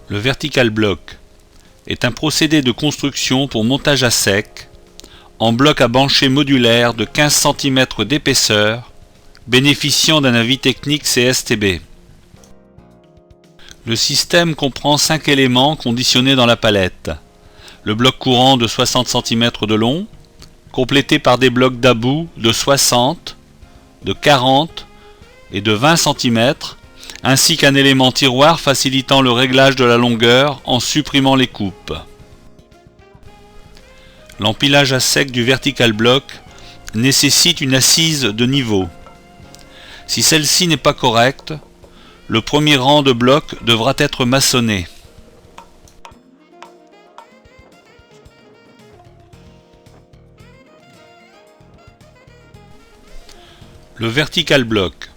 Le vertical block est un procédé de construction pour montage à sec en bloc à bancher modulaire de 15 cm d'épaisseur, bénéficiant d'un avis technique CSTB. Le système comprend 5 éléments conditionnés dans la palette. Le bloc courant de 60 cm de long, complété par des blocs d'about de 60, de 40 et de 20 cm, ainsi qu'un élément tiroir facilitant le réglage de la longueur en supprimant les coupes. L'empilage à sec du vertical block nécessite une assise de niveau. Si celle-ci n'est pas correcte, le premier rang de blocs devra être maçonné. Le vertical block,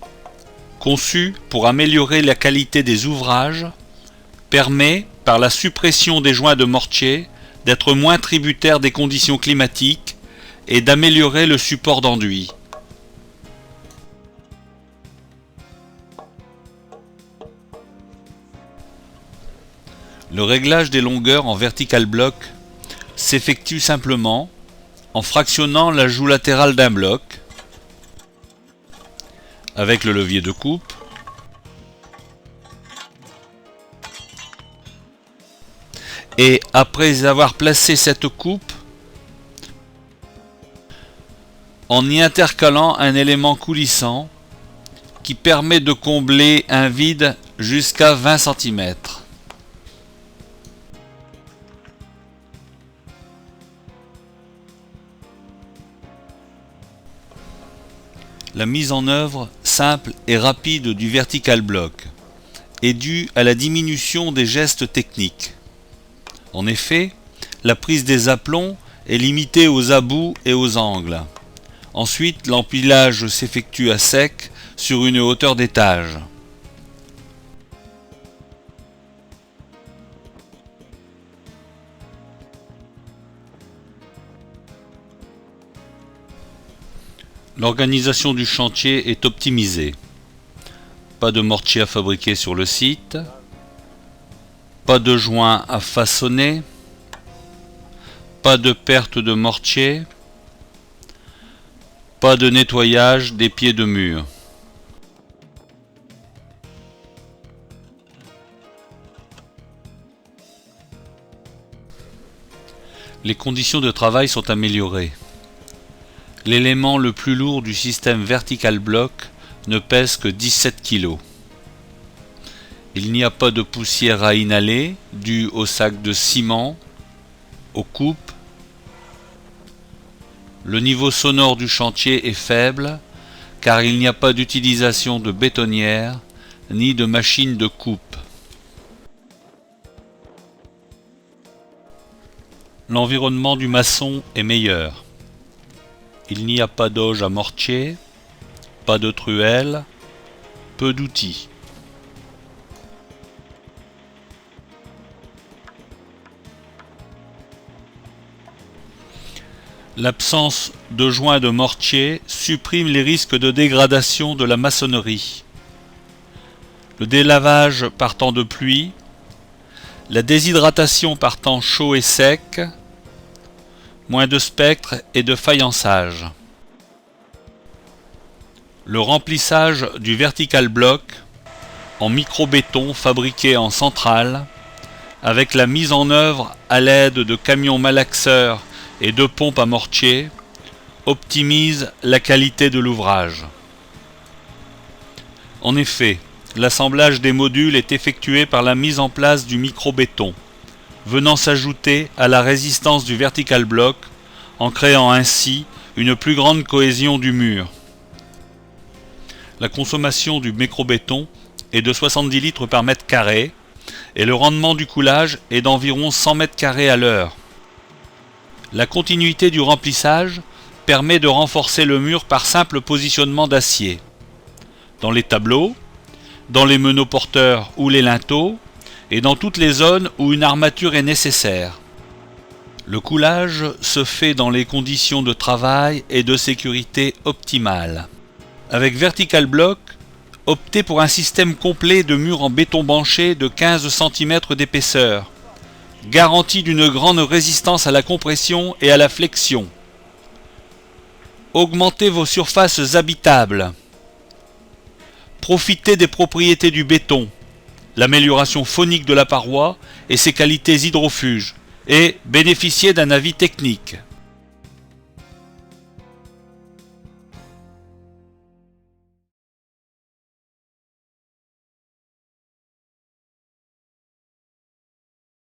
conçu pour améliorer la qualité des ouvrages, permet, par la suppression des joints de mortier, d'être moins tributaire des conditions climatiques et d'améliorer le support d'enduit. Le réglage des longueurs en vertical block s'effectue simplement en fractionnant la joue latérale d'un bloc avec le levier de coupe, et après avoir placé cette coupe, en y intercalant un élément coulissant qui permet de combler un vide jusqu'à 20 cm. La mise en œuvre simple et rapide du vertical block est due à la diminution des gestes techniques. En effet, la prise des aplombs est limitée aux abouts et aux angles. Ensuite, l'empilage s'effectue à sec sur une hauteur d'étage. L'organisation du chantier est optimisée. Pas de mortier à fabriquer sur le site, pas de joints à façonner, pas de perte de mortier, pas de nettoyage des pieds de mur. Les conditions de travail sont améliorées. L'élément le plus lourd du système vertical block ne pèse que 17 kg. Il n'y a pas de poussière à inhaler due au sac de ciment, aux coupes. Le niveau sonore du chantier est faible car il n'y a pas d'utilisation de bétonnière ni de machine de coupe. L'environnement du maçon est meilleur. Il n'y a pas d'auge à mortier, pas de truelle, peu d'outils. L'absence de joints de mortier supprime les risques de dégradation de la maçonnerie. Le délavage par temps de pluie, la déshydratation par temps chaud et sec, moins de spectre et de faïençage. Le remplissage du vertical block en micro-béton fabriqué en centrale, avec la mise en œuvre à l'aide de camions malaxeurs et de pompes à mortier, optimise la qualité de l'ouvrage. En effet, l'assemblage des modules est effectué par la mise en place du micro-béton, venant s'ajouter à la résistance du vertical block, en créant ainsi une plus grande cohésion du mur. La consommation du micro-béton est de 70 litres par mètre carré et le rendement du coulage est d'environ 100 mètres carrés à l'heure. La continuité du remplissage permet de renforcer le mur par simple positionnement d'acier. Dans les tableaux, dans les meneaux porteurs ou les linteaux, et dans toutes les zones où une armature est nécessaire. Le coulage se fait dans les conditions de travail et de sécurité optimales. Avec vertical block, Optez pour un système complet de murs en béton banché de 15 cm d'épaisseur, garantie d'une grande résistance à la compression et à la flexion. Augmentez vos surfaces habitables. Profitez des propriétés du béton, l'amélioration phonique de la paroi et ses qualités hydrofuges, et bénéficiez d'un avis technique.